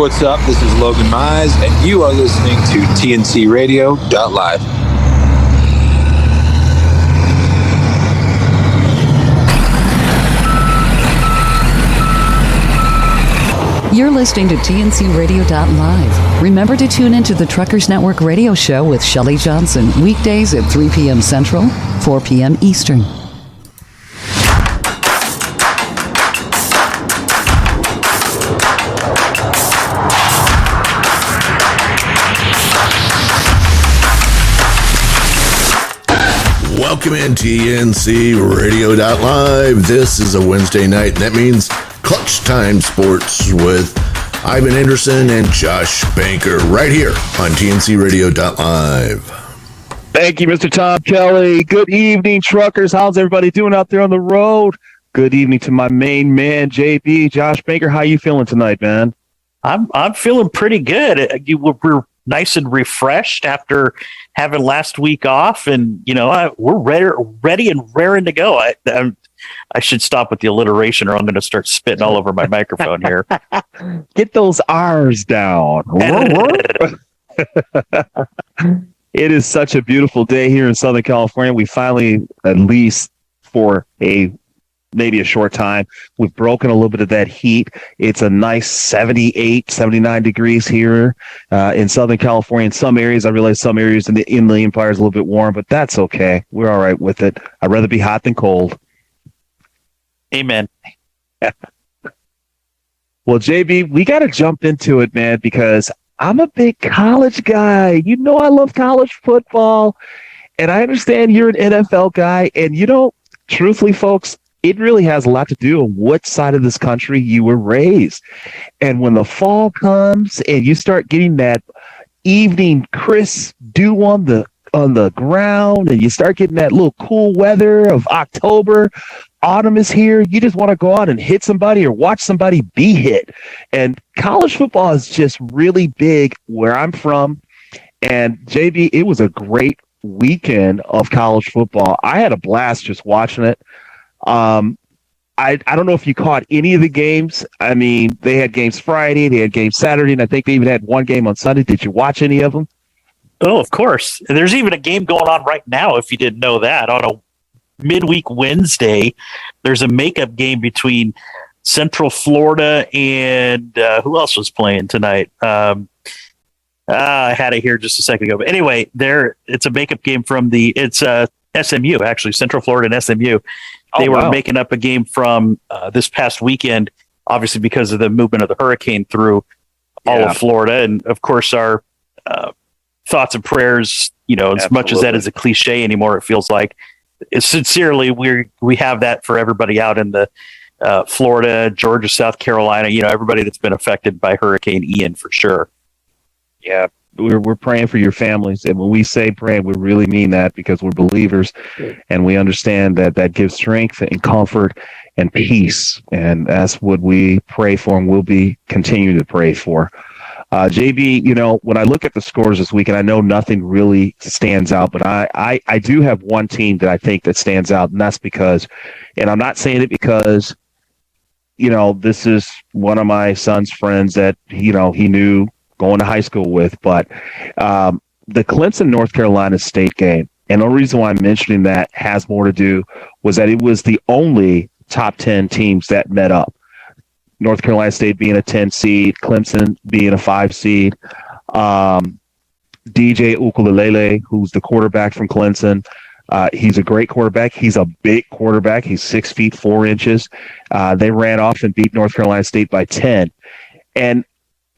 what's up? This is Logan Mize, and you are listening to TNCRadio.live. You're listening to TNC Radio.live. Remember to tune into the Truckers Network radio show with Shelley Johnson, weekdays at 3 p.m. Central, 4 p.m. Eastern. Welcome in TNC Radio.live. This is a Wednesday night, and that means Clutch Time Sports with Ivan Anderson and Josh Banker right here on TNC Radio.live. Thank you, Mr. Tom Kelly. Good evening, truckers. How's everybody doing out there on the road? Good evening to my main man, JB. Josh Banker, how you feeling tonight, man? I'm feeling pretty good. We're nice and refreshed after having last week off, and we're ready and raring to go. I should stop with the alliteration, or I'm going to start spitting all over my microphone here. Get those R's down. It is such a beautiful day here in Southern California. We finally, at least for maybe a short time, we've broken a little bit of that heat. It's a nice 78, 79 degrees here in Southern California. In some areas, I realize some areas in the Inland Empire is a little bit warm, but that's okay. We're all right with it. I'd rather be hot than cold. Amen. Well, JB, we got to jump into it, man, because I'm a big college guy. You know I love college football, and I understand you're an NFL guy, and truthfully, folks, it really has a lot to do with what side of this country you were raised. And when the fall comes and you start getting that evening crisp dew on the ground, and you start getting that little cool weather of October, autumn is here, you just want to go out and hit somebody or watch somebody be hit. And college football is just really big where I'm from. And JB, it was a great weekend of college football. I had a blast just watching it. I don't know if you caught any of the games. I mean, they had games Friday, they had games Saturday, and I think they even had one game on Sunday. Did you watch any of them? Oh, of course. There's even a game going on right now, if you didn't know that. On a midweek Wednesday, there's a makeup game between Central Florida and who else was playing tonight? I had it here just a second ago. But anyway, it's a makeup game from it's SMU, actually, Central Florida and SMU. They were making up a game from this past weekend, obviously because of the movement of the hurricane through all of Florida. And, of course, our thoughts and prayers, as much as that is a cliche anymore, it feels like. Sincerely, we have that for everybody out in the Florida, Georgia, South Carolina, everybody that's been affected by Hurricane Ian for sure. Yeah. We're praying for your families, and when we say praying, we really mean that, because we're believers, and we understand that gives strength and comfort and peace, and that's what we pray for, and we'll be continuing to pray for. JB, when I look at the scores this week, and I know nothing really stands out, but I do have one team that I think that stands out, and that's because, and I'm not saying it because, this is one of my son's friends that, he knew going to high school with, but the Clemson, North Carolina State game, and the reason why I'm mentioning that has more to do was that it was the only top 10 teams that met up. North Carolina State being a 10 seed, Clemson being a 5 seed. DJ Ukulele, who's the quarterback from Clemson, he's a great quarterback. He's a big quarterback. He's 6 feet 4 inches. They ran off and beat North Carolina State by 10. And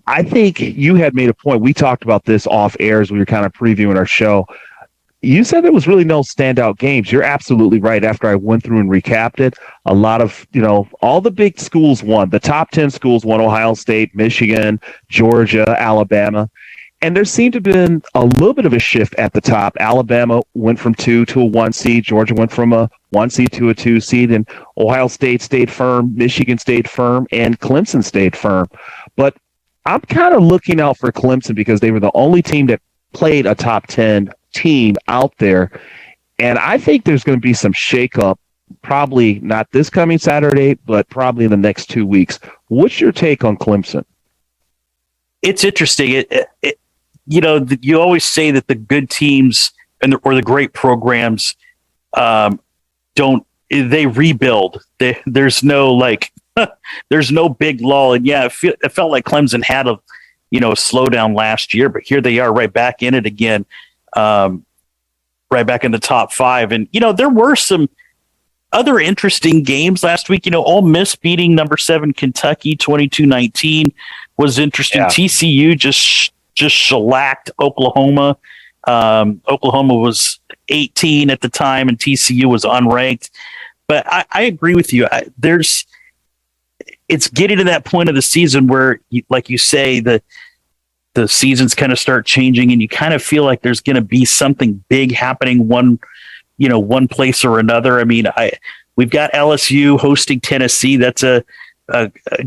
I think you had made a point. We talked about this off air as we were kind of previewing our show. You said there was really no standout games. You're absolutely right. After I went through and recapped it, a lot of, all the big schools won. The top 10 schools won: Ohio State, Michigan, Georgia, Alabama. And there seemed to have been a little bit of a shift at the top. Alabama went from 2 to a 1 seed. Georgia went from a 1 seed to a 2 seed. And Ohio State stayed firm. Michigan stayed firm. And Clemson stayed firm. But I'm kind of looking out for Clemson because they were the only team that played a top 10 team out there. And I think there's going to be some shakeup, probably not this coming Saturday, but probably in the next 2 weeks. What's your take on Clemson? it's interesting. You always say that the good teams or the great programs they rebuild. There's no there's no big lull. And yeah, it felt like Clemson had a slowdown last year, but here they are right back in it again, right back in the top 5. And there were some other interesting games last week. Ole Miss beating number 7 Kentucky 22-19 was interesting. Yeah. TCU just shellacked Oklahoma. Oklahoma was 18 at the time, and TCU was unranked. But I agree with you. It's getting to that point of the season where, like you say, the seasons kind of start changing, and you kind of feel like there's going to be something big happening one place or another. I mean, we've got LSU hosting Tennessee. That's a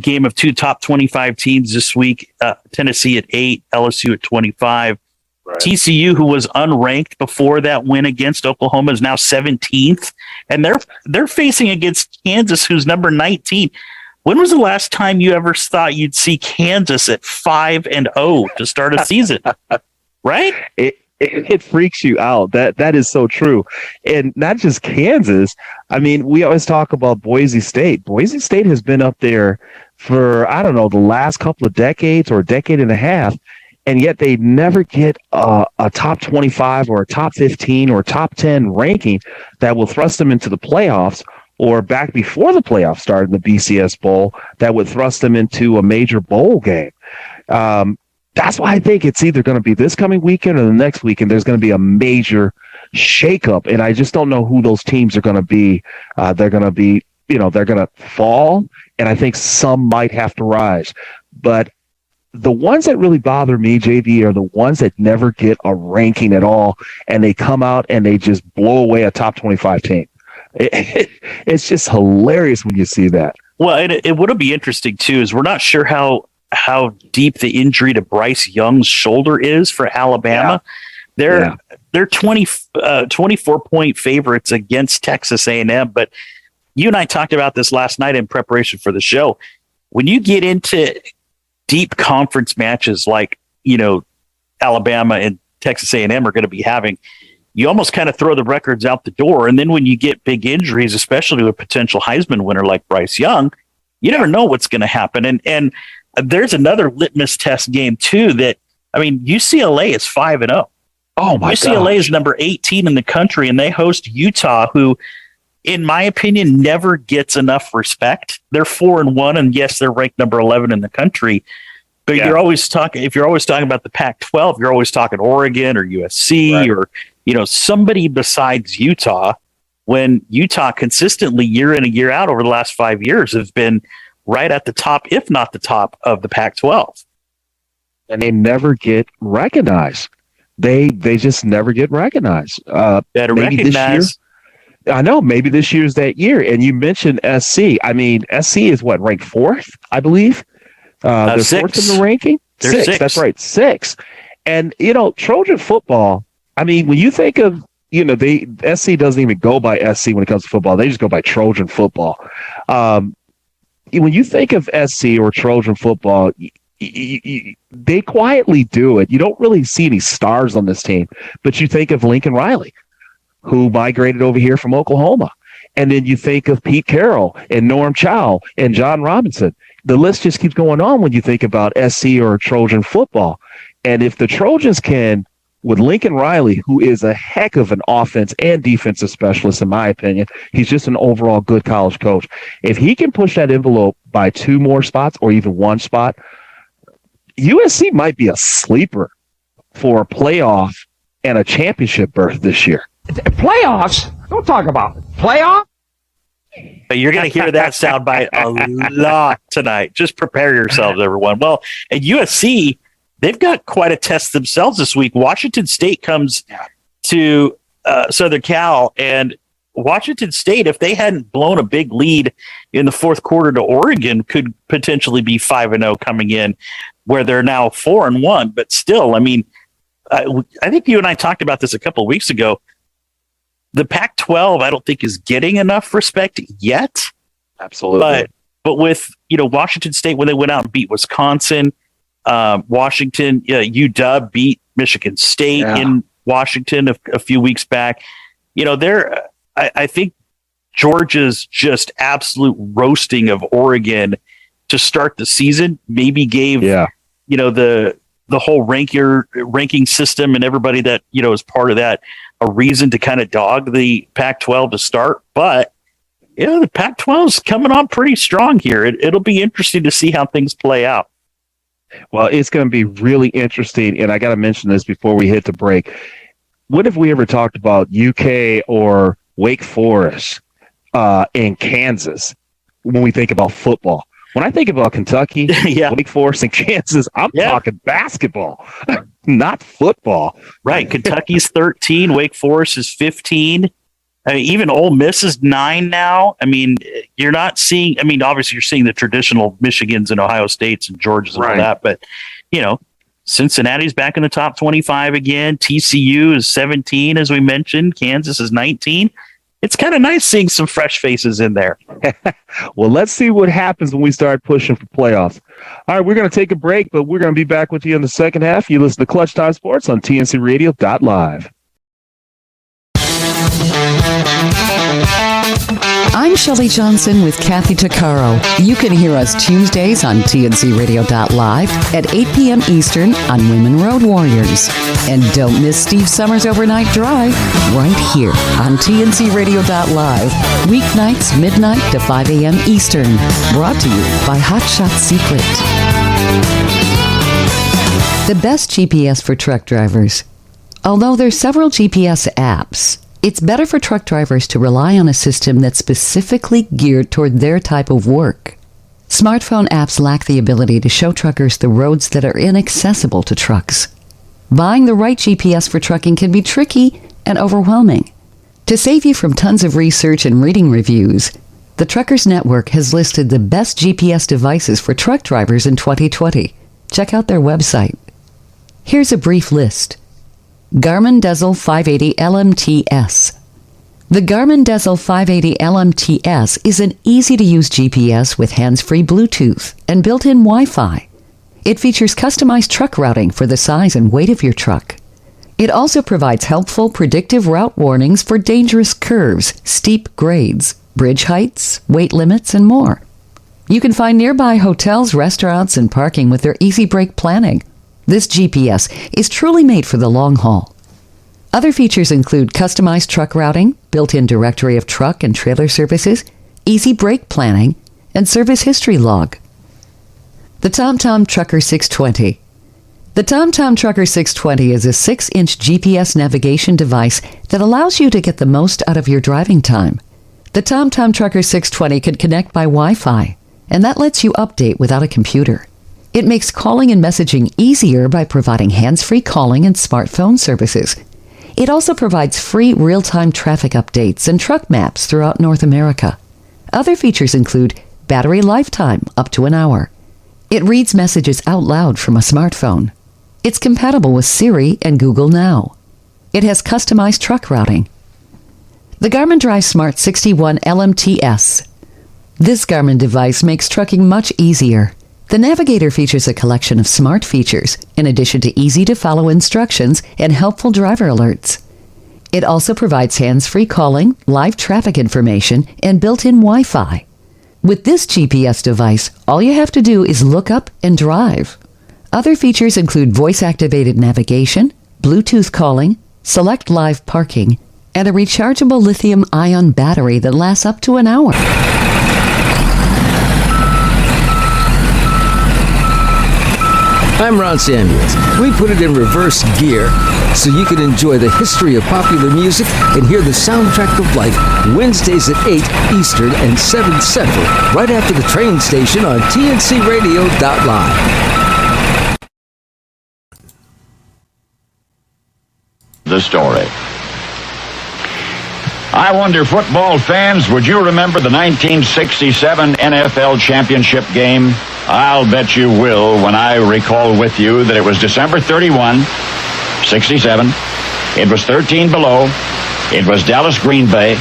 game of 2 top 25 teams this week. Tennessee at 8, LSU at 25. Right. TCU, who was unranked before that win against Oklahoma, is now 17th, and they're facing against Kansas, who's number 19. When was the last time you ever thought you'd see Kansas at 5-0 to start a season? Right? It freaks you out. That is so true. And not just Kansas. I mean, we always talk about Boise State. Boise State has been up there for, I don't know, the last couple of decades or a decade and a half, and yet they never get a top 25 or a top 15 or top 10 ranking that will thrust them into the playoffs, or back before the playoffs started in the BCS Bowl, that would thrust them into a major bowl game. That's why I think it's either going to be this coming weekend or the next weekend. There's going to be a major shakeup, and I just don't know who those teams are going to be. They're going to be, they're going to fall, and I think some might have to rise. But the ones that really bother me, JD, are the ones that never get a ranking at all, and they come out and they just blow away a top 25 team. It's just hilarious when you see that. Well, and it would be interesting too, is we're not sure how deep the injury to Bryce Young's shoulder is for Alabama. Yeah. They're 24-point favorites against Texas A&M, but you and I talked about this last night in preparation for the show. When you get into deep conference matches like Alabama and Texas A&M are going to be having, you almost kind of throw the records out the door. And then when you get big injuries, especially with a potential Heisman winner like Bryce Young, you never know what's going to happen. And there's another litmus test game too that, I mean, UCLA is 5-0. Oh my God. UCLA is number 18 in the country, and they host Utah, who, in my opinion, never gets enough respect. They're 4-1, and yes, they're ranked number 11 in the country. But you're always talking, if you're always talking about the Pac-12, you're always talking Oregon or USC, right, or somebody besides Utah, when Utah consistently year in and year out over the last 5 years have been right at the top, if not the top, of the Pac-12. And they never get recognized. They just never get recognized. Better recognize. I know, maybe this year's that year. And you mentioned SC. I mean, SC is ranked 4th, I believe. They're 4th in the ranking? They're 6. That's right, 6. And, Trojan football, I mean, when you think of, SC doesn't even go by SC when it comes to football. They just go by Trojan football. When you think of SC or Trojan football, they quietly do it. You don't really see any stars on this team, but you think of Lincoln Riley, who migrated over here from Oklahoma. And then you think of Pete Carroll and Norm Chow and John Robinson. The list just keeps going on when you think about SC or Trojan football. And if the Trojans can, with Lincoln Riley, who is a heck of an offense and defensive specialist, in my opinion, he's just an overall good college coach. If he can push that envelope by 2 more spots or even 1 spot, USC might be a sleeper for a playoff and a championship berth this year. Playoffs? Don't talk about it. Playoff? You're going to hear that soundbite a lot tonight. Just prepare yourselves, everyone. Well, at USC, they've got quite a test themselves this week. Washington State comes to Southern Cal, and Washington State, if they hadn't blown a big lead in the fourth quarter to Oregon, could potentially be 5-0 coming in, where they're now 4-1. But still, I mean, I think you and I talked about this a couple of weeks ago. The Pac-12, I don't think, is getting enough respect yet. Absolutely. But with Washington State, when they went out and beat Wisconsin, Washington, UW beat Michigan State in Washington a few weeks back. I think Georgia's just absolute roasting of Oregon to start the season maybe gave the whole ranking system and everybody that is part of that a reason to kind of dog the Pac-12 to start. But the Pac-12 is coming on pretty strong here. It'll be interesting to see how things play out. Well, it's going to be really interesting, and I got to mention this before we hit the break. When have we ever talked about UK or Wake Forest and Kansas when we think about football? When I think about Kentucky, Wake Forest, and Kansas, I'm talking basketball, not football. Right. Kentucky's 13, Wake Forest is 15. Even Ole Miss is 9 now. I mean, you're not seeing. I mean, obviously, you're seeing the traditional Michigans and Ohio States and Georgias and all that. But Cincinnati's back in the top 25 again. TCU is 17, as we mentioned. Kansas is 19. It's kind of nice seeing some fresh faces in there. Well, let's see what happens when we start pushing for playoffs. All right, we're going to take a break, but we're going to be back with you in the second half. You listen to Clutch Time Sports on TNCRadio.live. I'm Shelley Johnson with Kathy Tuccaro. You can hear us Tuesdays on TNCRadio.live at 8 p.m. Eastern on Women Road Warriors. And don't miss Steve Summers' Overnight Drive right here on TNCRadio.live. Weeknights, midnight to 5 a.m. Eastern. Brought to you by Hot Shot Secret. The best GPS for truck drivers. Although there's several GPS apps, it's better for truck drivers to rely on a system that's specifically geared toward their type of work. Smartphone apps lack the ability to show truckers the roads that are inaccessible to trucks. Buying the right GPS for trucking can be tricky and overwhelming. To save you from tons of research and reading reviews, the Truckers Network has listed the best GPS devices for truck drivers in 2020. Check out their website. Here's a brief list. Garmin Dezel 580 LMTS. The Garmin Dezel 580 LMTS is an easy-to-use GPS with hands-free Bluetooth and built-in Wi-Fi. It features customized truck routing for the size and weight of your truck. It also provides helpful predictive route warnings for dangerous curves, steep grades, bridge heights, weight limits, and more. You can find nearby hotels, restaurants, and parking with their easy brake planning. This GPS is truly made for the long haul. Other features include customized truck routing, built-in directory of truck and trailer services, easy brake planning, and service history log. The TomTom Trucker 620. The TomTom Trucker 620 is a 6-inch GPS navigation device that allows you to get the most out of your driving time. The TomTom Trucker 620 can connect by Wi-Fi, and that lets you update without a computer. It makes calling and messaging easier by providing hands-free calling and smartphone services. It also provides free real-time traffic updates and truck maps throughout North America. Other features include battery lifetime up to an hour. It reads messages out loud from a smartphone. It's compatible with Siri and Google Now. It has customized truck routing. The Garmin Drive Smart 61 LMTS. This Garmin device makes trucking much easier. The Navigator features a collection of smart features, in addition to easy-to-follow instructions and helpful driver alerts. It also provides hands-free calling, live traffic information, and built-in Wi-Fi. With this GPS device, all you have to do is look up and drive. Other features include voice-activated navigation, Bluetooth calling, select live parking, and a rechargeable lithium-ion battery that lasts up to an hour. I'm Ron Samuels. We put it in reverse gear so you can enjoy the history of popular music and hear the soundtrack of life Wednesdays at 8 Eastern and 7 Central, right after the train station on TNCRadio.live. The story. I wonder, football fans, would you remember the 1967 NFL championship game? I'll bet you will when I recall with you that it was December 31, 67. It was 13 below. It was Dallas Green Bay.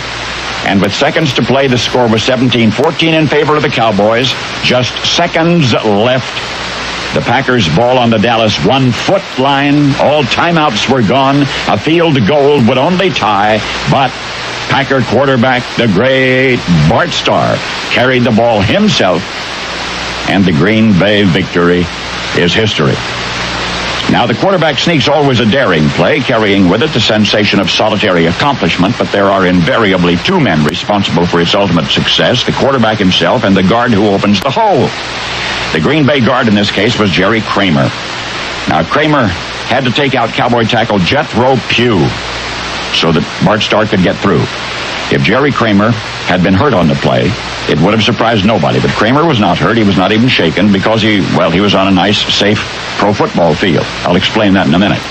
And with seconds to play, the score was 17-14 in favor of the Cowboys. Just seconds left. The Packers' ball on the Dallas 1 foot line. All timeouts were gone. A field goal would only tie, but Packer quarterback, the great Bart Starr, carried the ball himself, and the Green Bay victory is history. Now, the quarterback sneak's always a daring play, carrying with it the sensation of solitary accomplishment, but there are invariably two men responsible for its ultimate success, the quarterback himself and the guard who opens the hole. The Green Bay guard in this case was Jerry Kramer. Now, Kramer had to take out Cowboy tackle Jethro Pugh so that Bart Starr could get through. If Jerry Kramer had been hurt on the play, it would have surprised nobody. But Kramer was not hurt. He was not even shaken because he was on a nice, safe pro football field. I'll explain that in a minute.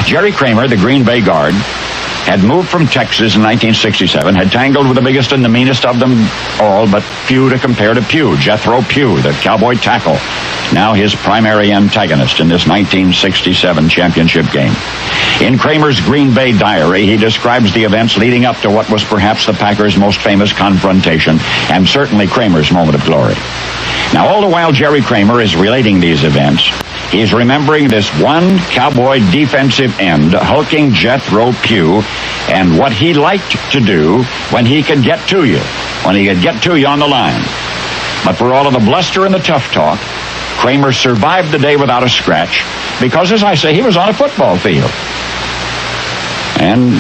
Jerry Kramer, the Green Bay guard, had moved from Texas in 1967, had tangled with the biggest and the meanest of them all, but few to compare to Pugh, Jethro Pugh, the Cowboy tackle, now his primary antagonist in this 1967 championship game. In Kramer's Green Bay diary, he describes the events leading up to what was perhaps the Packers' most famous confrontation, and certainly Kramer's moment of glory. Now, all the while Jerry Kramer is relating these events, he's remembering this one Cowboy defensive end, hulking Jethro Pugh, and what he liked to do when he could get to you, on the line. But for all of the bluster and the tough talk, Kramer survived the day without a scratch because, as I say, he was on a football field. And,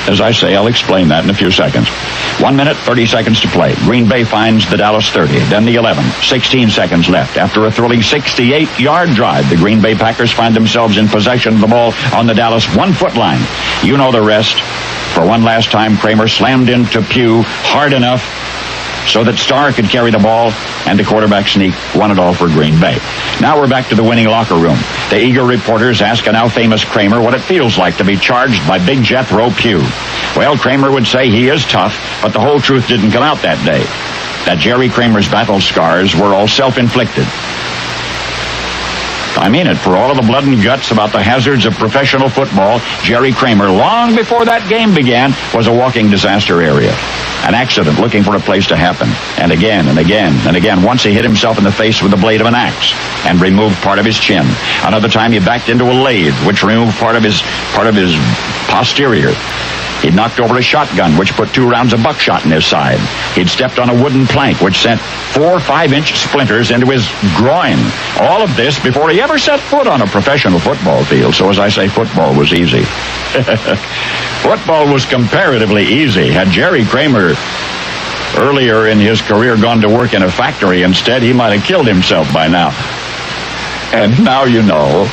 as I say, I'll explain that in a few seconds. 1 minute, 30 seconds to play. Green Bay finds the Dallas 30, then the 11. 16 seconds left. After a thrilling 68-yard drive, the Green Bay Packers find themselves in possession of the ball on the Dallas 1 foot line. You know the rest. For one last time, Kramer slammed into Pugh hard enough so that Starr could carry the ball, and the quarterback sneak won it all for Green Bay. Now we're back to the winning locker room. The eager reporters ask a now famous Kramer what it feels like to be charged by Big Jethro Pugh. Well, Kramer would say he is tough, but the whole truth didn't come out that day. That Jerry Kramer's battle scars were all self-inflicted. I mean it. For all of the blood and guts about the hazards of professional football, Jerry Kramer, long before that game began, was a walking disaster area. An accident looking for a place to happen. And again, and again, and again. Once he hit himself in the face with the blade of an axe and removed part of his chin. Another time he backed into a lathe, which removed part of his posterior. He'd knocked over a shotgun, which put 2 rounds of buckshot in his side. He'd stepped on a wooden plank, which sent 4 5-inch splinters into his groin. All of this before he ever set foot on a professional football field. So as I say, football was easy. Football was comparatively easy. Had Jerry Kramer earlier in his career gone to work in a factory instead, he might have killed himself by now. And now you know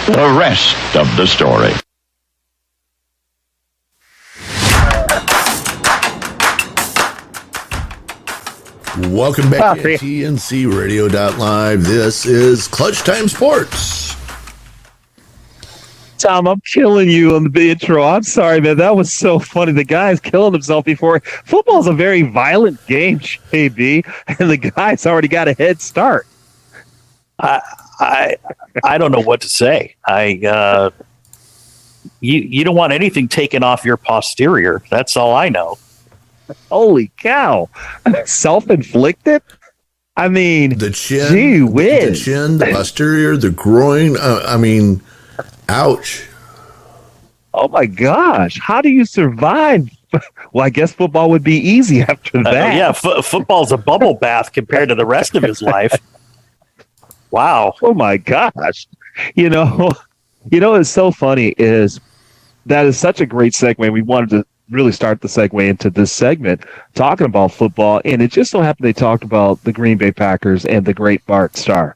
the rest of the story. Welcome back to TNC Radio.live. This is Clutch Time Sports. Tom, I'm killing you on the intro. I'm sorry, man. That was so funny. The guy's killing himself before. Football's a very violent game, JB, and the guy's already got a head start. I don't know what to say. You don't want anything taken off your posterior. That's all I know. Holy cow. Self-inflicted? I mean, the chin, gee whiz. The chin, the posterior, the groin. Ouch. Oh my gosh. How do you survive? Well, I guess football would be easy after that. Football's a bubble bath compared to the rest of his life. Wow. Oh my gosh. You know, what's so funny is that is such a great segue. We wanted to really start the segue into this segment talking about football, and it just so happened they talked about the Green Bay Packers and the great Bart Starr.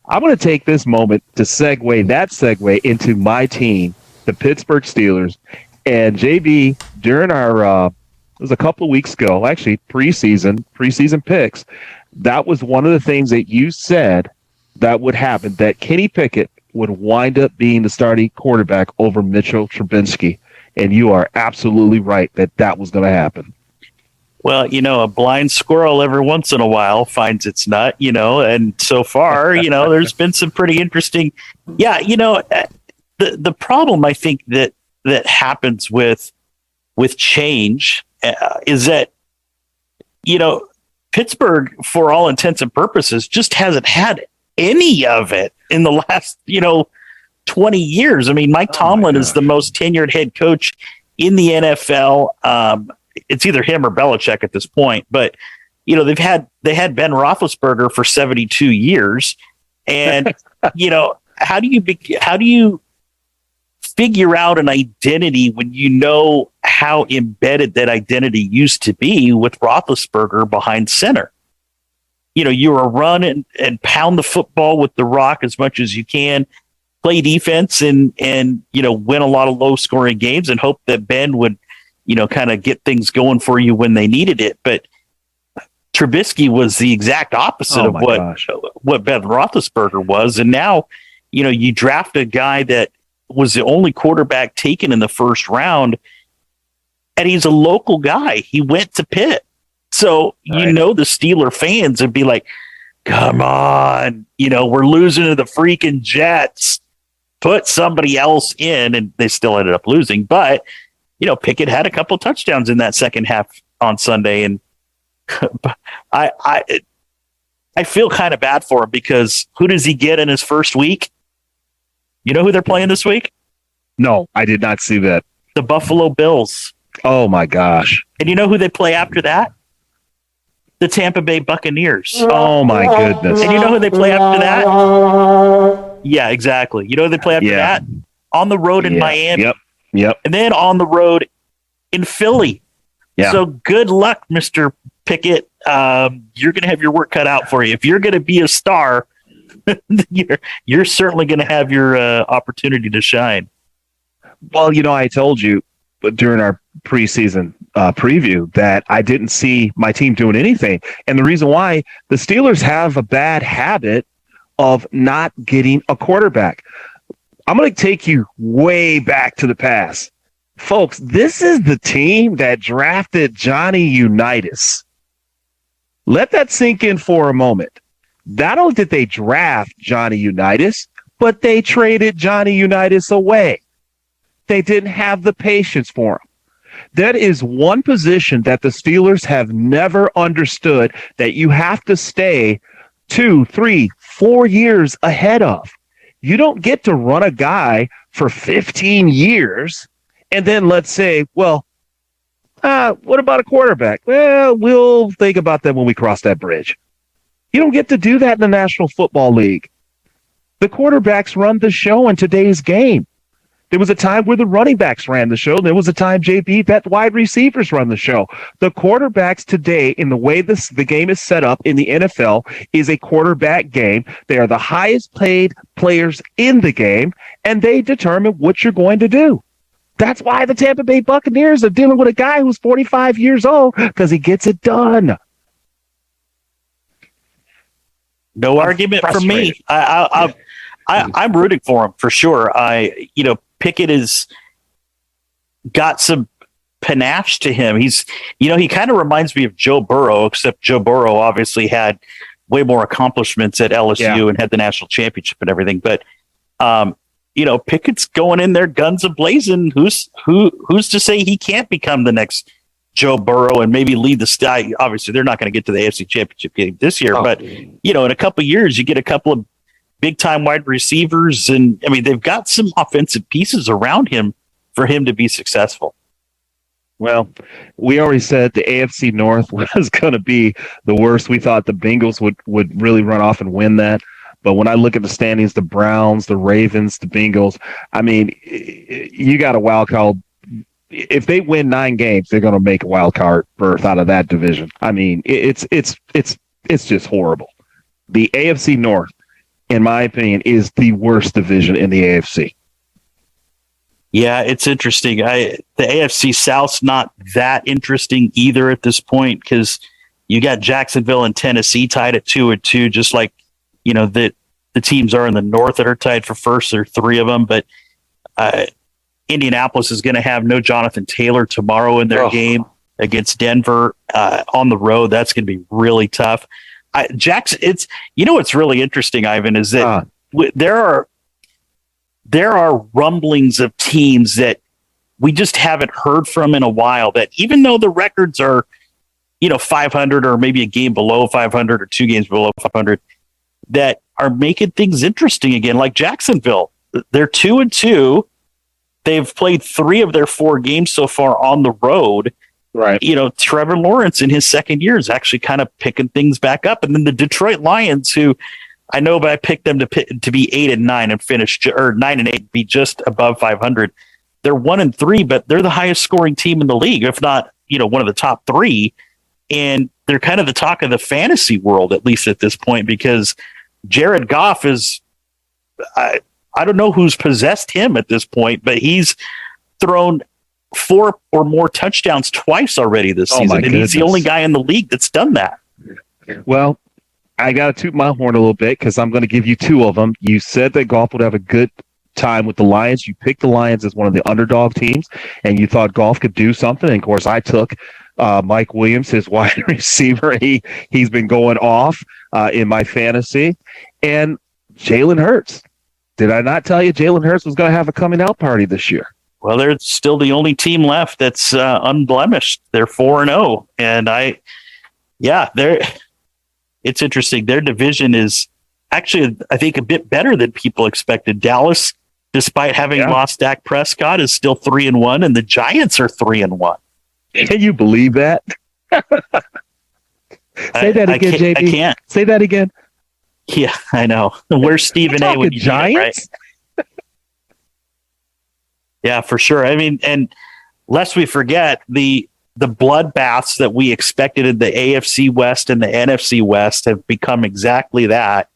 I'm going to take this moment to segue into my team, the Pittsburgh Steelers. And JB, during our it was a couple of weeks ago, actually preseason picks, that was one of the things that you said that would happen, that Kenny Pickett would wind up being the starting quarterback over Mitchell Trubisky. And you are absolutely right that was going to happen. Well, a blind squirrel every once in a while finds its nut, and so far, there's been some pretty interesting. Yeah, the problem I think that happens with change is that, Pittsburgh, for all intents and purposes, just hasn't had any of it in the last, 20 years. I mean, Mike Tomlin is the most tenured head coach in the NFL. It's either him or Belichick at this point, but they had Ben Roethlisberger for 72 years. And, how do you figure out an identity when you know how embedded that identity used to be with Roethlisberger behind center? You're a run and pound the football with the rock as much as you can, play defense and win a lot of low scoring games and hope that Ben would, kind of get things going for you when they needed it. But Trubisky was the exact opposite of what Ben Roethlisberger was. And now, you draft a guy that was the only quarterback taken in the first round, and he's a local guy. He went to Pitt. So, the Steeler fans would be like, come on, we're losing to the freaking Jets. Put somebody else in, and they still ended up losing. But, Pickett had a couple touchdowns in that second half on Sunday, and I feel kind of bad for him because who does he get in his first week? You know who they're playing this week? No, I did not see that. The Buffalo Bills. Oh, my gosh. And you know who they play after that? The Tampa Bay Buccaneers. Oh, my goodness. And you know who they play after that? Yeah, exactly. You know who they play after that? On the road in Miami. Yep. And then on the road in Philly. Yeah. So good luck, Mr. Pickett. You're going to have your work cut out for you. If you're going to be a star, you're certainly going to have your opportunity to shine. Well, I told you during our preseason preview that I didn't see my team doing anything. And the reason why, the Steelers have a bad habit of not getting a quarterback. I'm going to take you way back to the past. Folks, this is the team that drafted Johnny Unitas. Let that sink in for a moment. Not only did they draft Johnny Unitas, but they traded Johnny Unitas away. They didn't have the patience for him. That is one position that the Steelers have never understood that you have to stay 2, 3, 4 years ahead of. You don't get to run a guy for 15 years and then let's say, well, what about a quarterback? Well, we'll think about that when we cross that bridge. You don't get to do that in the National Football League. The quarterbacks run the show in today's game. There was a time where the running backs ran the show. There was a time, JB, that wide receivers run the show. The quarterbacks today, in the way the game is set up in the NFL, is a quarterback game. They are the highest paid players in the game, and they determine what you're going to do. That's why the Tampa Bay Buccaneers are dealing with a guy who's 45 years old, because he gets it done. No argument from me. I'm rooting for him for sure. Pickett has got some panache to him. He's, he kind of reminds me of Joe Burrow, except Joe Burrow obviously had way more accomplishments at LSU and had the national championship and everything. But, Pickett's going in there guns a-blazing. Who's to say he can't become the next Joe Burrow and maybe lead the style? Obviously, they're not going to get to the AFC Championship game this year, but, in a couple of years, you get a couple of big-time wide receivers, and they've got some offensive pieces around him for him to be successful. Well, we already said the AFC North was going to be the worst. We thought the Bengals would really run off and win that. But when I look at the standings, the Browns, the Ravens, the Bengals, you got a wild card. If they win 9 games, they're going to make a wild card berth out of that division. It's just horrible. The AFC North, in my opinion, is the worst division in the AFC. Yeah, it's interesting. The AFC South's not that interesting either at this point because you got Jacksonville and Tennessee tied at 2-2, just like the teams are in the North that are tied for first. There are 3 of them, but Indianapolis is going to have no Jonathan Taylor tomorrow in their game against Denver on the road. That's going to be really tough. Jackson, what's really interesting, Ivan, is that there are rumblings of teams that we just haven't heard from in a while, that even though the records are 500 or maybe a game below 500 or 2 games below 500, that are making things interesting again, like Jacksonville. They're 2-2. They've played 3 of their 4 games so far on the road. Right. Trevor Lawrence in his second year is actually kind of picking things back up. And then the Detroit Lions, who I know, but I picked them to be 8-9 and finish, or 9-8, be just above 500. They're 1-3, but they're the highest scoring team in the league, if not, one of the top 3. And they're kind of the talk of the fantasy world, at least at this point, because Jared Goff is, I don't know who's possessed him at this point, but he's thrown 4 or more touchdowns twice already this season. And he's the only guy in the league that's done that. Well, I got to toot my horn a little bit because I'm going to give you 2 of them. You said that Goff would have a good time with the Lions. You picked the Lions as one of the underdog teams, and you thought Goff could do something. And of course, I took Mike Williams, his wide receiver. He's been going off in my fantasy. And Jalen Hurts. Did I not tell you Jalen Hurts was going to have a coming out party this year? Well, they're still the only team left that's unblemished. They're 4-0, and it's interesting. Their division is actually, I think, a bit better than people expected. Dallas, despite having lost Dak Prescott, is still 3-1, and the Giants are 3-1. Can you believe that? Say that again, JB. I can't. Say that again. Yeah, I know. Where's Stephen A. when you Giants? It, right? Yeah, for sure. I mean, and lest we forget the bloodbaths that we expected in the AFC West and the NFC West have become exactly that.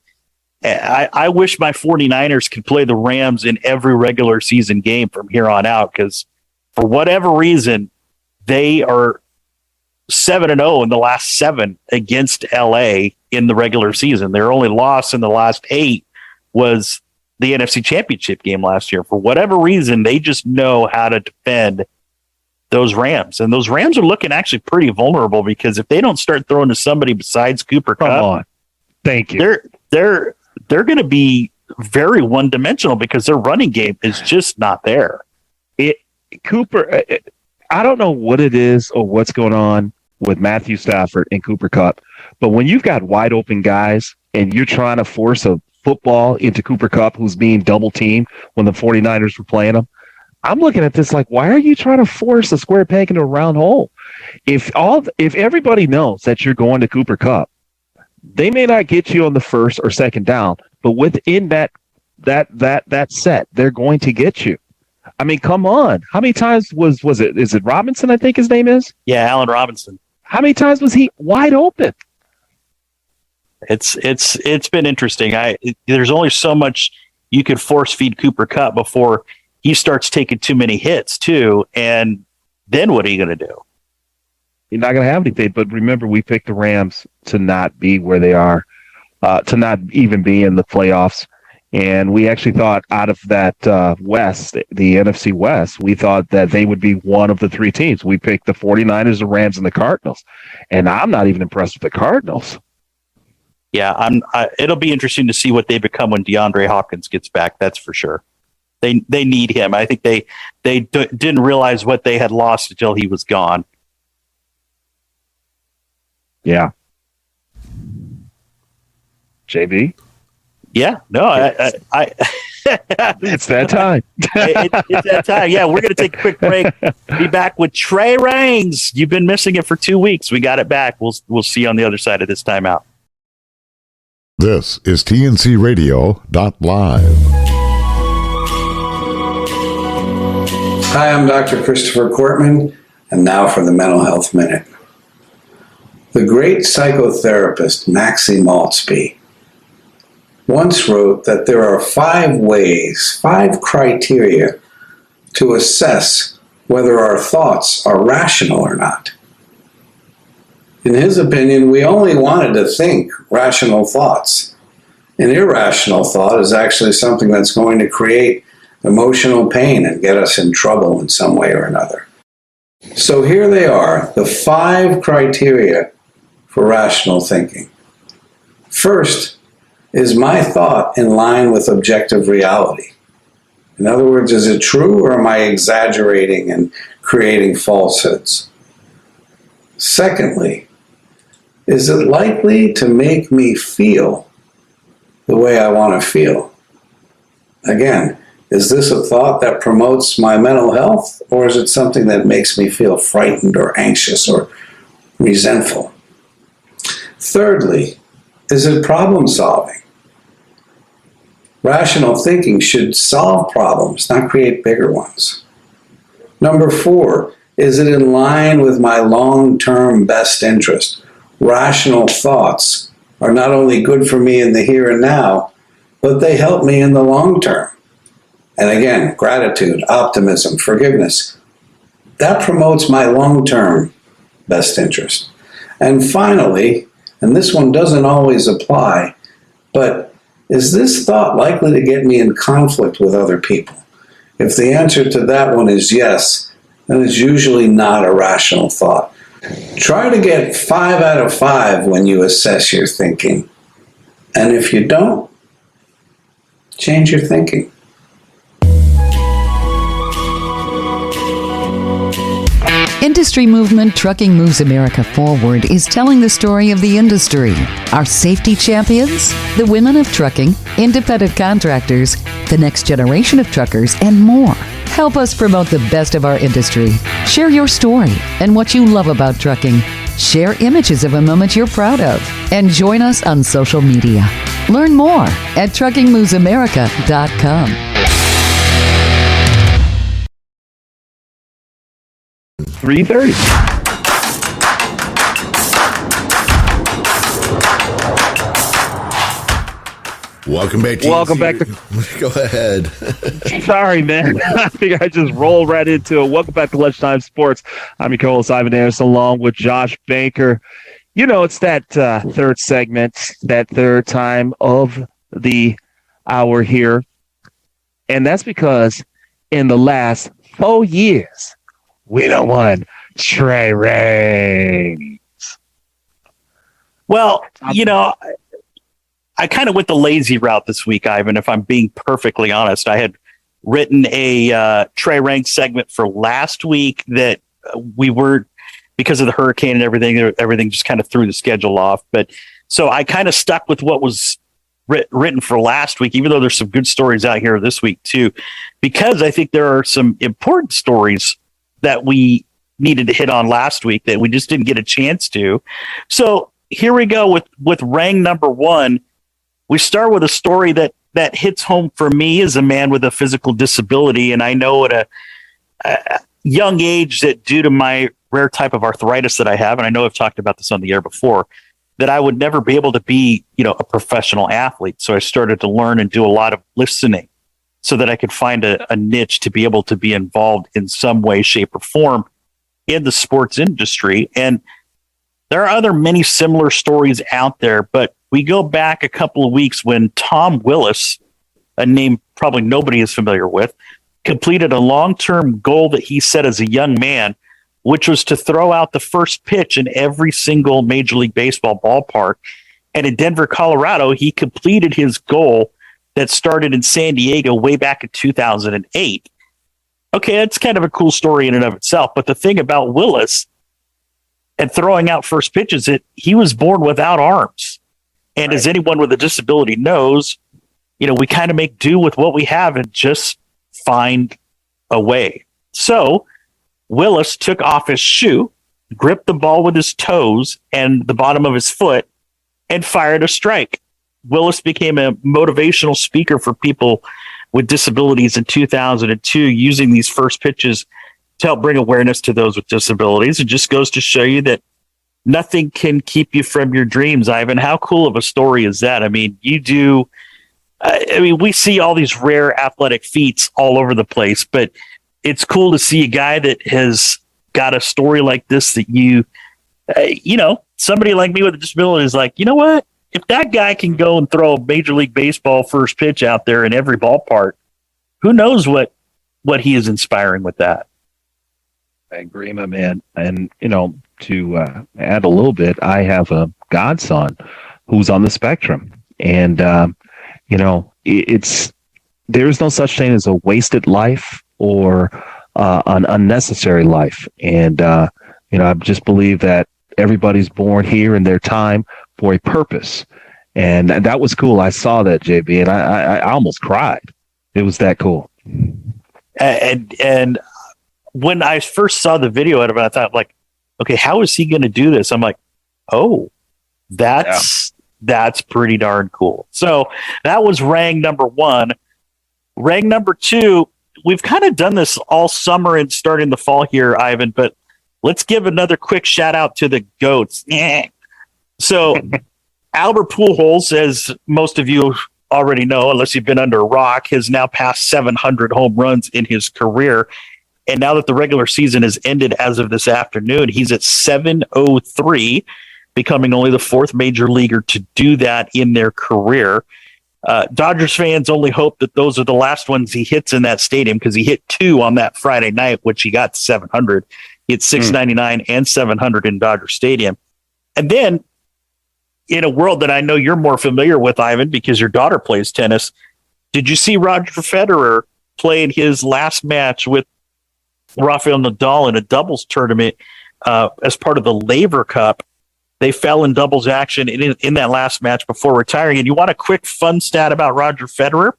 I wish my 49ers could play the Rams in every regular season game from here on out, because for whatever reason, they are 7-0 in the last 7 against LA in the regular season. Their only loss in the last 8 was the NFC Championship game last year. For whatever reason, they just know how to defend those Rams. And those Rams are looking actually pretty vulnerable, because if they don't start throwing to somebody besides Cooper Kupp, come on. Thank you. They're going to be very one-dimensional because their running game is just not there. I don't know what it is or what's going on with Matthew Stafford and Cooper Kupp, but when you've got wide open guys and you're trying to force a football into Cooper Kupp, who's being double teamed when the 49ers were playing him, I'm looking at this like, why are you trying to force a square peg into a round hole? If everybody knows that you're going to Cooper Kupp, they may not get you on the first or second down, but within that set, they're going to get you. I mean, come on. How many times was it? Is it Robinson, I think his name is? Yeah, Allen Robinson. How many times was he wide open? It's been interesting. There's only so much you could force feed Cooper Kupp before he starts taking too many hits too. And then what are you going to do? You're not going to have anything. But remember, we picked the Rams to not be where they are, to not even be in the playoffs. And we actually thought out of that West, the NFC West, we thought that they would be one of the 3 teams. We picked the 49ers, the Rams, and the Cardinals. And I'm not even impressed with the Cardinals. Yeah, it'll be interesting to see what they become when DeAndre Hopkins gets back. That's for sure. They need him. I think they didn't realize what they had lost until he was gone. Yeah. JB? Yeah, no, I it's that time. It's that time. Yeah, we're going to take a quick break. Be back with Trey Reigns. You've been missing it for 2 weeks. We got it back. We'll see you on the other side of this timeout. This is TNCRadio.live. Hi, I'm Dr. Christopher Cortman, and now for the Mental Health Minute. The great psychotherapist Maxie Maltzby once wrote that there are 5 ways, 5 criteria to assess whether our thoughts are rational or not. In his opinion, we only wanted to think rational thoughts. An irrational thought is actually something that's going to create emotional pain and get us in trouble in some way or another. So here they are, the 5 criteria for rational thinking. First, is my thought in line with objective reality? In other words, is it true, or am I exaggerating and creating falsehoods? Secondly, is it likely to make me feel the way I want to feel. Again, is this a thought that promotes my mental health, or is it something that makes me feel frightened or anxious or resentful? Thirdly, is it problem solving? Rational thinking should solve problems, not create bigger ones. Number 4, is it in line with my long-term best interest? Rational thoughts are not only good for me in the here and now, but they help me in the long term. And again, gratitude, optimism, forgiveness, that promotes my long-term best interest. And finally, and this one doesn't always apply, but is this thought likely to get me in conflict with other people? If the answer to that one is yes, then it's usually not a rational thought. Try to get 5 out of 5 when you assess your thinking. And if you don't, change your thinking. Industry movement Trucking Moves America Forward is telling the story of the industry. Our safety champions, the women of trucking, independent contractors, the next generation of truckers, and more. Help us promote the best of our industry. Share your story and what you love about trucking. Share images of a moment you're proud of. And join us on social media. Learn more at truckingmovesamerica.com. 3:30. Welcome back to Welcome back to. Go ahead. Sorry, man. I think I just rolled right into it. Welcome back to Lunchtime Sports. I'm your co-host, Ivan Anderson, along with Josh Banker. You know, it's that third segment, that third time of the hour here. And that's because in the last 4 years, we done won Trey Reigns. Well, you know, I kind of went the lazy route this week, Ivan, if I'm being perfectly honest. I had written a Trey Reigns segment for last week that we weren't, because of the hurricane and everything just kind of threw the schedule off. But so I kind of stuck with what was written for last week, even though there's some good stories out here this week too, because I think there are some important stories that we needed to hit on last week that we just didn't get a chance to. So here we go with Rang number 1. We start with a story that hits home for me as a man with a physical disability. And I know at a young age that due to my rare type of arthritis that I have, and I know I've talked about this on the air before, that I would never be able to be, a professional athlete. So I started to learn and do a lot of listening so that I could find a niche to be able to be involved in some way, shape, or form in the sports industry. And there are many similar stories out there, but we go back a couple of weeks when Tom Willis, a name probably nobody is familiar with, completed a long-term goal that he set as a young man, which was to throw out the first pitch in every single Major League Baseball ballpark. And in Denver, Colorado, he completed his goal that started in San Diego way back in 2008. Okay, that's kind of a cool story in and of itself. But the thing about Willis and throwing out first pitches, he was born without arms. And right. As anyone with a disability knows, we kind of make do with what we have and just find a way. So Willis took off his shoe, gripped the ball with his toes and the bottom of his foot, and fired a strike. Willis became a motivational speaker for people with disabilities in 2002, using these first pitches to help bring awareness to those with disabilities. It just goes to show you that nothing can keep you from your dreams, Ivan. How cool of a story is that? I mean, we see all these rare athletic feats all over the place, but it's cool to see a guy that has got a story like this that somebody like me with a disability is like, you know what? If that guy can go and throw a Major League Baseball first pitch out there in every ballpark, who knows what he is inspiring with that? I agree, my man. And, to add a little bit, I have a godson who's on the spectrum. And, there's no such thing as a wasted life or an unnecessary life. And, I just believe that everybody's born here in their time for a purpose. And that was cool. I saw that, JB, and I almost cried. It was that cool. And when I first saw the video of it, I thought, like, okay, how is he going to do this? I'm like, oh, that's pretty darn cool. So that was Rang number 1. Rang number 2, we've kind of done this all summer and starting the fall here, Ivan, but let's give another quick shout out to the GOATs. So Albert Pujols, as most of you already know, unless you've been under a rock, has now passed 700 home runs in his career. And now that the regular season has ended as of this afternoon, he's at 703, becoming only the 4th major leaguer to do that in their career. Dodgers fans only hope that those are the last ones he hits in that stadium, because he hit 2 on that Friday night, which he got 700. He hit 699 and 700 in Dodger Stadium. And then, in a world that I know you're more familiar with, Ivan, because your daughter plays tennis, did you see Roger Federer play in his last match with Rafael Nadal in a doubles tournament as part of the Laver Cup? They fell in doubles action in that last match before retiring. And you want a quick fun stat about Roger Federer?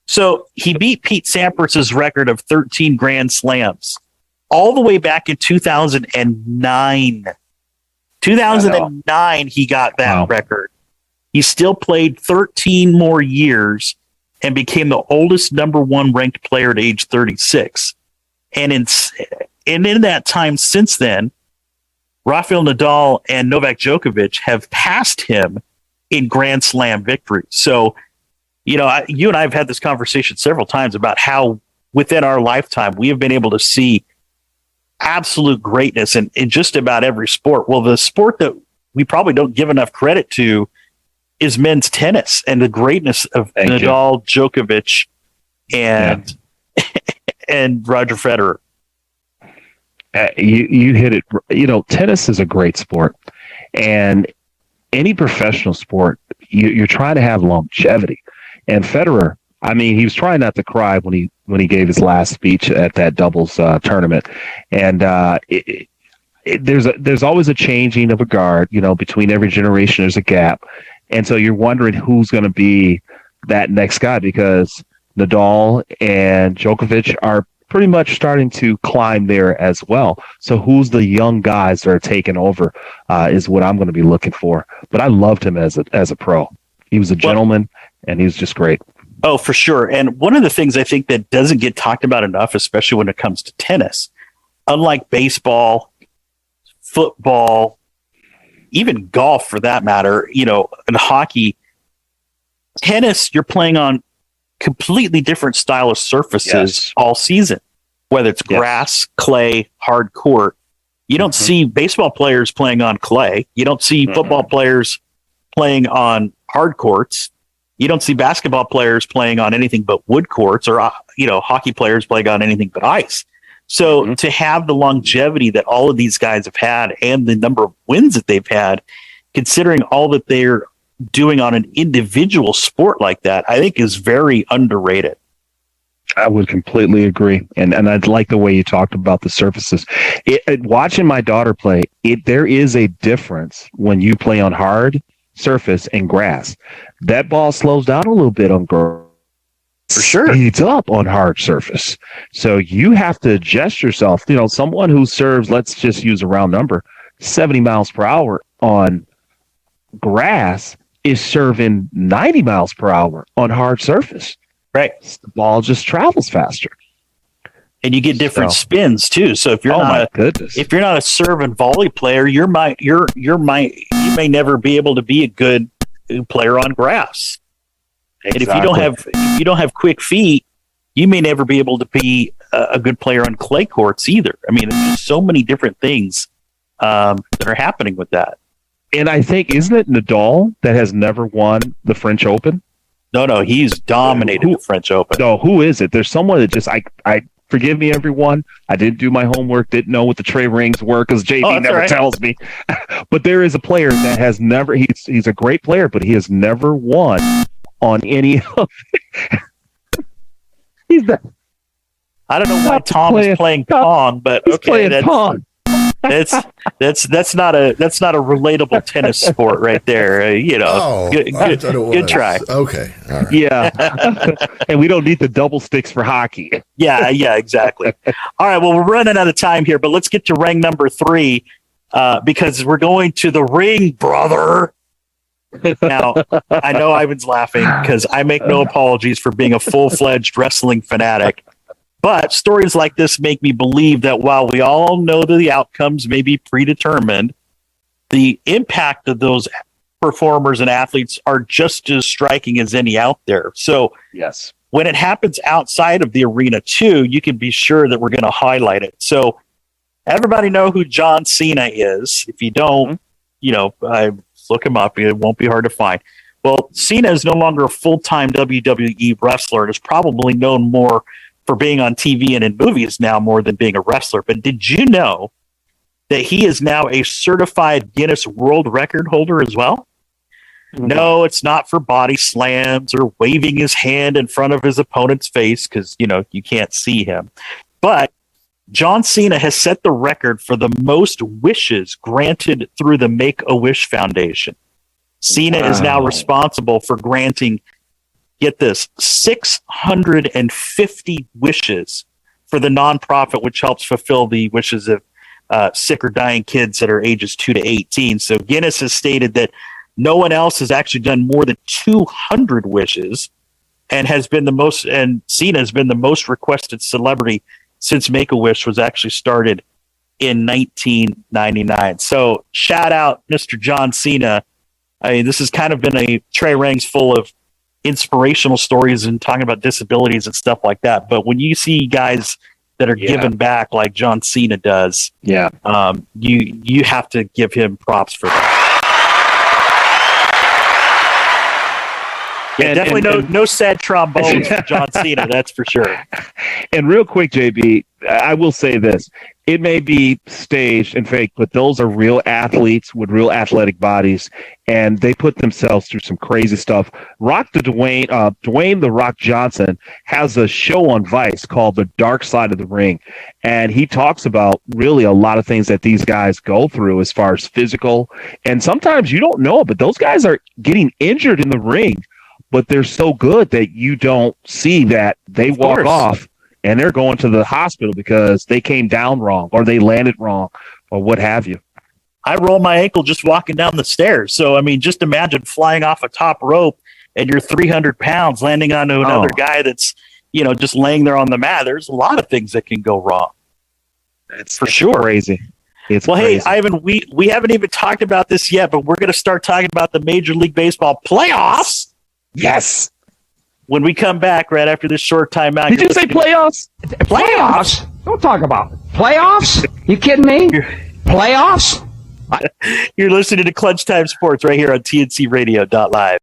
So he beat Pete Sampras's record of 13 Grand Slams all the way back in 2009. 2009, he got that record. He still played 13 more years and became the oldest number 1 ranked player at age 36. And in that time since then, Rafael Nadal and Novak Djokovic have passed him in Grand Slam victories. So, you and I have had this conversation several times about how within our lifetime we have been able to see absolute greatness in just about every sport. Well, the sport that we probably don't give enough credit to is men's tennis, and the greatness of Nadal, Djokovic, and and Roger Federer. You hit it. Tennis is a great sport, and any professional sport, you're trying to have longevity. And Federer, I mean, he was trying not to cry when he gave his last speech at that doubles tournament. And there's always a changing of a guard. Between every generation, there's a gap, and so you're wondering who's going to be that next guy, because Nadal and Djokovic are pretty much starting to climb there as well. So who's the young guys that are taking over is what I'm going to be looking for. But I loved him as a pro. He was a gentleman, and he was just great. Oh, for sure. And one of the things I think that doesn't get talked about enough, especially when it comes to tennis, unlike baseball, football, even golf for that matter, and hockey, tennis, you're playing on completely different style of surfaces all season, whether it's grass, clay, hard court. You don't see baseball players playing on clay. You don't see football players playing on hard courts. You don't see basketball players playing on anything but wood courts, or hockey players playing on anything but ice. So to have the longevity that all of these guys have had and the number of wins that they've had, considering all that they're doing on an individual sport like that, I think is very underrated. I would completely agree. And I'd like the way you talked about the surfaces. Watching my daughter play, there is a difference when you play on hard surface and grass. That ball slows down a little bit on grass. For sure. Speeds up on hard surface. So you have to adjust yourself. Someone who serves, let's just use a round number, 70 miles per hour on grass is serving 90 miles per hour on hard surface. Right. The ball just travels faster. And you get different spins too. So if you're if you're not a serve and volley player, you may never be able to be a good player on grass. Exactly. And if you don't have quick feet, you may never be able to be a good player on clay courts either. I mean, there's just so many different things that are happening with that. And I think, isn't it Nadal that has never won the French Open? No, he's dominated the French Open. No, who is it? There's someone that just, I forgive me, everyone. I didn't do my homework, didn't know what the trade rings were, because JB never tells me. But there is a player that has never, he's a great player, but he has never won on any of I don't know why Tom is playing Pong, but he's playing Pong. That's not a relatable tennis sport right there. Good try. Okay, all right. Yeah, and we don't need the double sticks for hockey. Yeah, exactly. All right, well, we're running out of time here, but let's get to ring number 3 because we're going to the ring, brother. Now, I know Ivan's laughing because I make no apologies for being a full-fledged wrestling fanatic. But stories like this make me believe that while we all know that the outcomes may be predetermined, the impact of those performers and athletes are just as striking as any out there. So yes, when it happens outside of the arena too, you can be sure that we're going to highlight it. So everybody know who John Cena is. If you don't, I look him up. It won't be hard to find. Well, Cena is no longer a full-time WWE wrestler and is probably known more for being on TV and in movies now more than being a wrestler. But did you know that he is now a certified Guinness World Record holder as well? Mm-hmm. No, it's not for body slams or waving his hand in front of his opponent's face because, you can't see him. But John Cena has set the record for the most wishes granted through the Make-A-Wish Foundation. Cena is now responsible for granting, get this, 650 wishes for the nonprofit, which helps fulfill the wishes of sick or dying kids that are ages 2 to 18. So Guinness has stated that no one else has actually done more than 200 wishes and Cena has been the most requested celebrity since Make-A-Wish was actually started in 1999. So shout out Mr. John Cena. This has kind of been a Trey Rings full of inspirational stories and talking about disabilities and stuff like that. But when you see guys that are giving back like John Cena does, you have to give him props for that. Yeah, definitely no sad trombones for John Cena, that's for sure. And real quick, JB, I will say this. It may be staged and fake, but those are real athletes with real athletic bodies, and they put themselves through some crazy stuff. Dwayne The Rock Johnson has a show on Vice called The Dark Side of the Ring, and he talks about really a lot of things that these guys go through as far as physical, and sometimes you don't know it, but those guys are getting injured in the ring, but they're so good that you don't see that they walk off and they're going to the hospital because they came down wrong or they landed wrong or what have you. I rolled my ankle just walking down the stairs. So, just imagine flying off a top rope and you're 300 pounds landing onto another guy that's, just laying there on the mat. There's a lot of things that can go wrong. It's for sure. Crazy. It's crazy. Hey, Ivan, we haven't even talked about this yet, but we're going to start talking about the Major League Baseball playoffs. Yes. When we come back right after this short timeout. Did you say playoffs? Playoffs? Don't talk about it. Playoffs? You kidding me? Playoffs? You're listening to Clutch Time Sports right here on TNCRadio.live.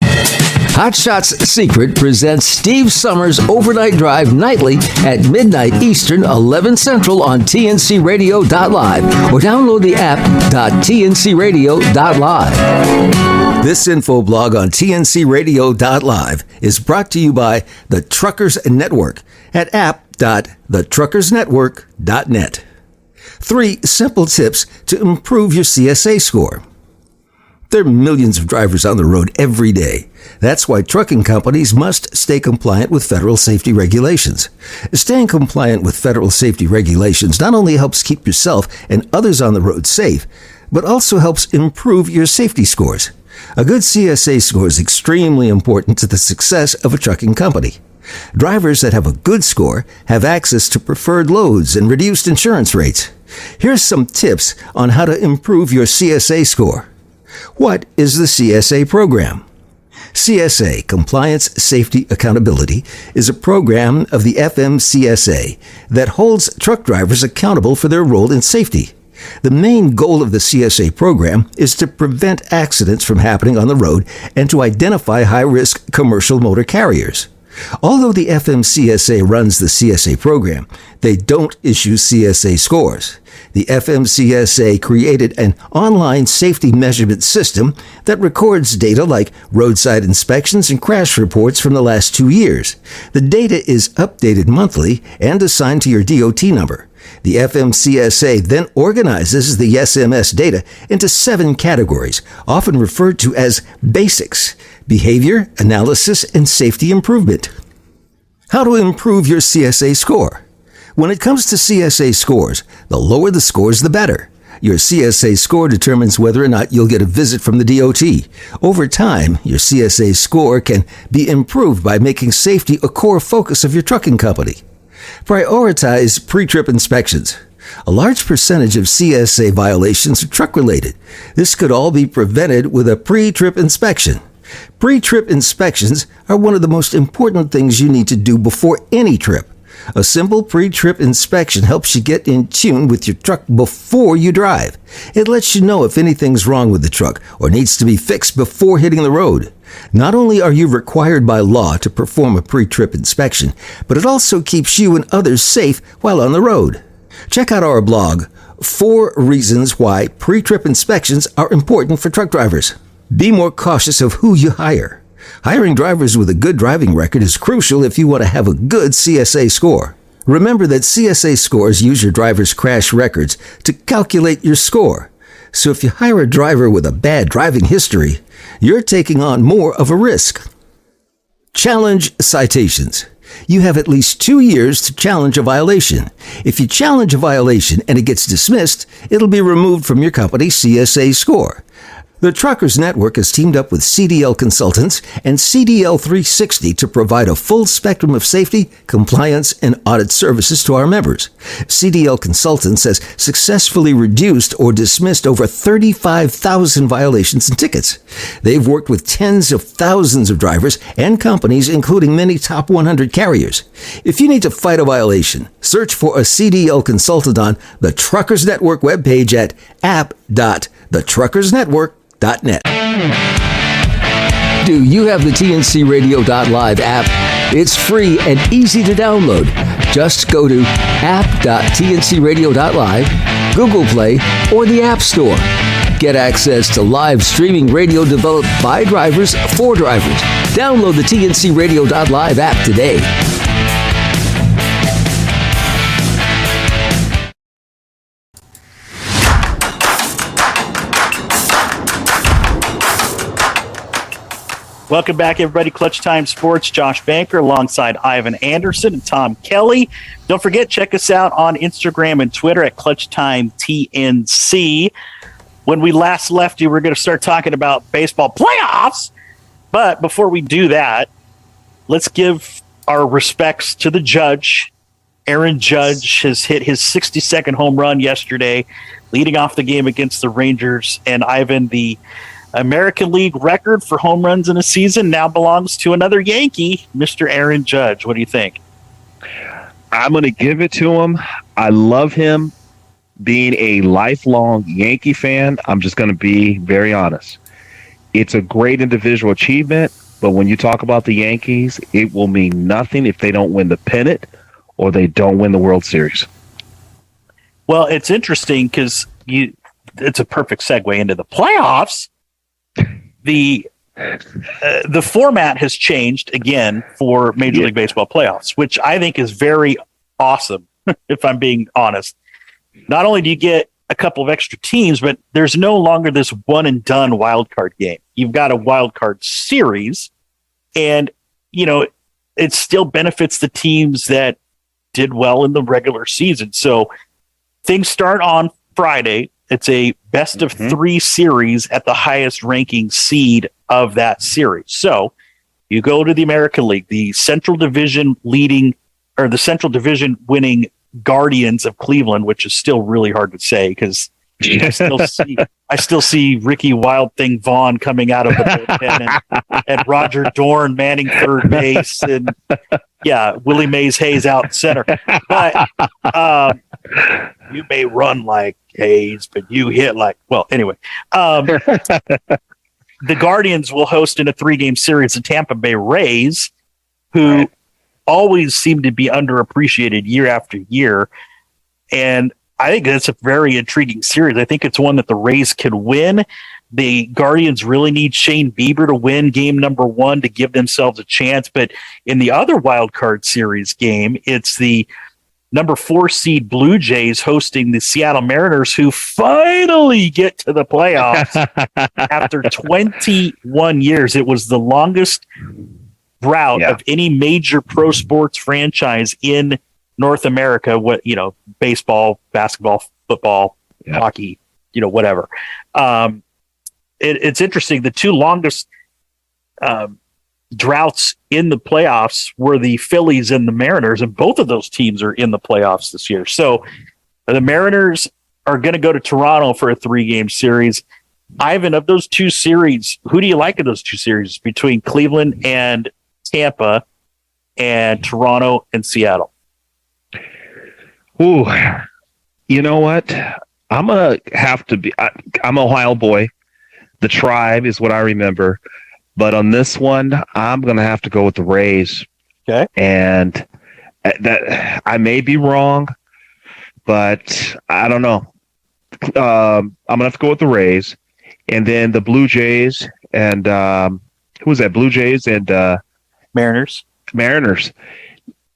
Hot Shots Secret presents Steve Summers' Overnight Drive nightly at midnight Eastern, 11 Central on TNCRadio.live or download the app .tncradio.live. This info blog on TNCRadio.live is brought to you by the Truckers Network at app.thetruckersnetwork.net. 3 simple tips to improve your CSA score. There are millions of drivers on the road every day. That's why trucking companies must stay compliant with federal safety regulations. Staying compliant with federal safety regulations not only helps keep yourself and others on the road safe, but also helps improve your safety scores. A good CSA score is extremely important to the success of a trucking company. Drivers that have a good score have access to preferred loads and reduced insurance rates. Here's some tips on how to improve your CSA score. What is the CSA program? CSA, Compliance, Safety, Accountability, is a program of the FMCSA that holds truck drivers accountable for their role in safety. The main goal of the CSA program is to prevent accidents from happening on the road and to identify high-risk commercial motor carriers. Although the FMCSA runs the CSA program, they don't issue CSA scores. The FMCSA created an online safety measurement system that records data like roadside inspections and crash reports from the last 2 years. The data is updated monthly and assigned to your DOT number. The FMCSA then organizes the SMS data into 7 categories, often referred to as basics: behavior, analysis, and safety improvement. How to improve your CSA score? When it comes to CSA scores, the lower the scores, the better. Your CSA score determines whether or not you'll get a visit from the DOT. Over time, your CSA score can be improved by making safety a core focus of your trucking company. Prioritize pre-trip inspections. A large percentage of CSA violations are truck-related. This could all be prevented with a pre-trip inspection. Pre-trip inspections are one of the most important things you need to do before any trip. A simple pre-trip inspection helps you get in tune with your truck before you drive. It lets you know if anything's wrong with the truck or needs to be fixed before hitting the road. Not only are you required by law to perform a pre-trip inspection, but it also keeps you and others safe while on the road. Check out our blog, 4 Reasons Why Pre-Trip Inspections Are Important for Truck Drivers. Be more cautious of who you hire. Hiring drivers with a good driving record is crucial if you want to have a good CSA score. Remember that CSA scores use your driver's crash records to calculate your score. So if you hire a driver with a bad driving history, you're taking on more of a risk. Challenge citations. You have at least 2 years to challenge a violation. If you challenge a violation and it gets dismissed, it'll be removed from your company's CSA score. The Truckers Network has teamed up with CDL Consultants and CDL 360 to provide a full spectrum of safety, compliance, and audit services to our members. CDL Consultants has successfully reduced or dismissed over 35,000 violations and tickets. They've worked with tens of thousands of drivers and companies, including many top 100 carriers. If you need to fight a violation, search for a CDL Consultant on the Truckers Network webpage at app.thetruckersnetwork.net. Do you have the TNCRadio.live app? It's free and easy to download. Just go to app.tncradio.live, Google Play, or the App Store. Get access to live streaming radio developed by drivers for drivers. Download the TNCRadio.live app today. Welcome back, everybody. Clutch Time Sports. Josh Banker alongside Ivan Anderson and Tom Kelly. Don't forget, check us out on Instagram and Twitter at Clutch Time TNC. When we last left you, we're going to start talking about baseball playoffs. But before we do that, let's give our respects to the Judge. Aaron Judge has hit his 62nd home run yesterday, leading off the game against the Rangers. And Ivan, the American League record for home runs in a season now belongs to another Yankee, Mr. Aaron Judge. What do you think? I'm going to give it to him. I love him. Being a lifelong Yankee fan, I'm just going to be very honest. It's a great individual achievement, but when you talk about the Yankees, it will mean nothing if they don't win the pennant or they don't win the World Series. Well, it's interesting because it's a perfect segue into the playoffs. The format has changed again for Major League Baseball playoffs, which I think is very awesome, if I'm being honest. Not only do you get a couple of extra teams, but there's no longer this one and done wild card game. You've got a wild card series, and it still benefits the teams that did well in the regular season. So things start on Friday. It's a best of 3 series at the highest ranking seed of that series. So you go to the American League, the Central Division winning Guardians of Cleveland, which is still really hard to say because I still see Ricky Wild Thing Vaughn coming out of the bullpen and Roger Dorn manning third base and Willie Mays Hayes out center. But you may run like Hayes, but you hit like, well, anyway. The Guardians will host in a 3-game series the Tampa Bay Rays, who always seem to be underappreciated year after year. And I think that's a very intriguing series. I think it's one that the Rays could win. The Guardians really need Shane Bieber to win game number 1 to give themselves a chance. But in the other wild card series game, it's the number 4 seed Blue Jays hosting the Seattle Mariners, who finally get to the playoffs after 21 years. It was the longest drought of any major pro sports franchise in North America. What, baseball, basketball, football, hockey, whatever. It's interesting. The 2 longest droughts in the playoffs were the Phillies and the Mariners, and both of those teams are in the playoffs this year. So the Mariners are going to go to Toronto for a 3-game series. Ivan, of those 2 series, who do you like in those 2 series between Cleveland and Tampa and Toronto and Seattle? Ooh, you know what? I'm going to have to be, I'm an Ohio boy. The Tribe is what I remember. But on this one, I'm going to have to go with the Rays. Okay. And that I may be wrong, but I don't know. I'm going to have to go with the Rays. And then the Blue Jays and who was that? Blue Jays and Mariners. Mariners.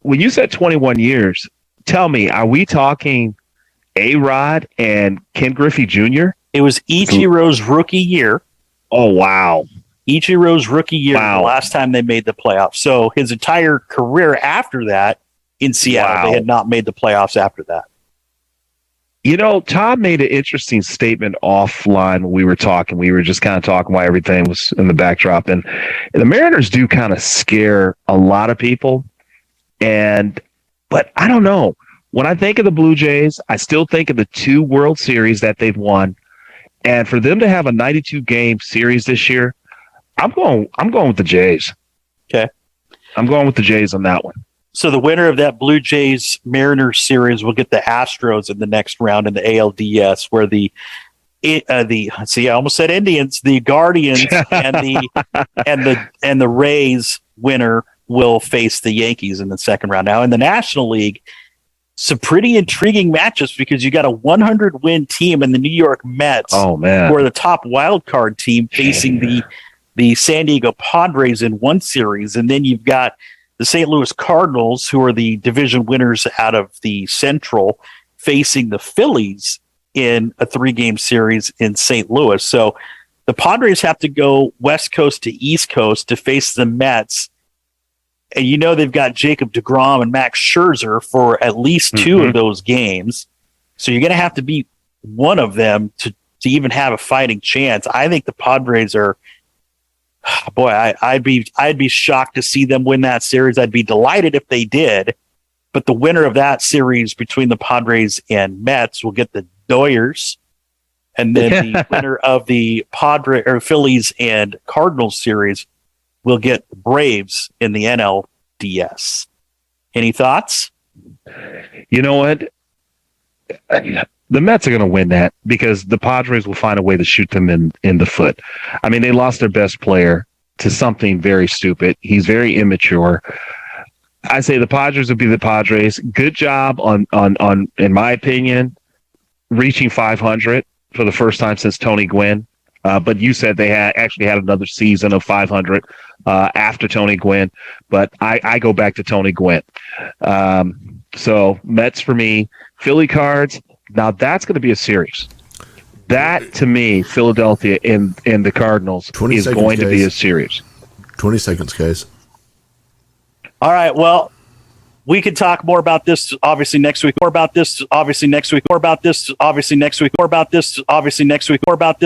When you said 21 years, tell me, are we talking A-Rod and Ken Griffey Jr.? It was Ichiro's rookie year. Oh, wow. Ichiro's rookie year, the last time they made the playoffs. So his entire career after that in Seattle, they had not made the playoffs after that. Tom made an interesting statement offline when we were talking. We were just kind of talking while everything was in the backdrop. And the Mariners do kind of scare a lot of people. But I don't know. When I think of the Blue Jays, I still think of the 2 World Series that they've won. And for them to have a 92-game series this year, I'm going with the Jays. Okay. I'm going with the Jays on that one. So the winner of that Blue Jays Mariners series will get the Astros in the next round in the ALDS, where I almost said Indians, the Guardians and the Rays winner will face the Yankees in the second round. Now in the National League, some pretty intriguing matches because you got a 100-win team in the New York Mets. Oh man, who are the top wild card team facing the San Diego Padres in one series, and then you've got the St. Louis Cardinals, who are the division winners out of the Central, facing the Phillies in a 3-game series in St. Louis. So the Padres have to go West Coast to East Coast to face the Mets. And they've got Jacob deGrom and Max Scherzer for at least 2 of those games. So you're going to have to beat one of them to even have a fighting chance. I think the Padres are, boy, I'd be shocked to see them win that series. I'd be delighted if they did. But the winner of that series between the Padres and Mets will get the Doyers. And then the winner of the Phillies and Cardinals series will get the Braves in the NLDS. Any thoughts? You know what? The Mets are going to win that because the Padres will find a way to shoot them in the foot. I mean, they lost their best player to something very stupid. He's very immature. I say the Padres will be the Padres. Good job on in my opinion, reaching 500 for the first time since Tony Gwynn. But you said they actually had another season of 500 after Tony Gwynn. But I go back to Tony Gwynn. So Mets for me, Philly Cards. Now that's going to be a series. That to me, Philadelphia and the Cardinals is going to be a series. 20 seconds, guys. All right. Well, we could talk more about this obviously next week. More about this obviously next week. More about this obviously next week. More about this obviously next week. More about this.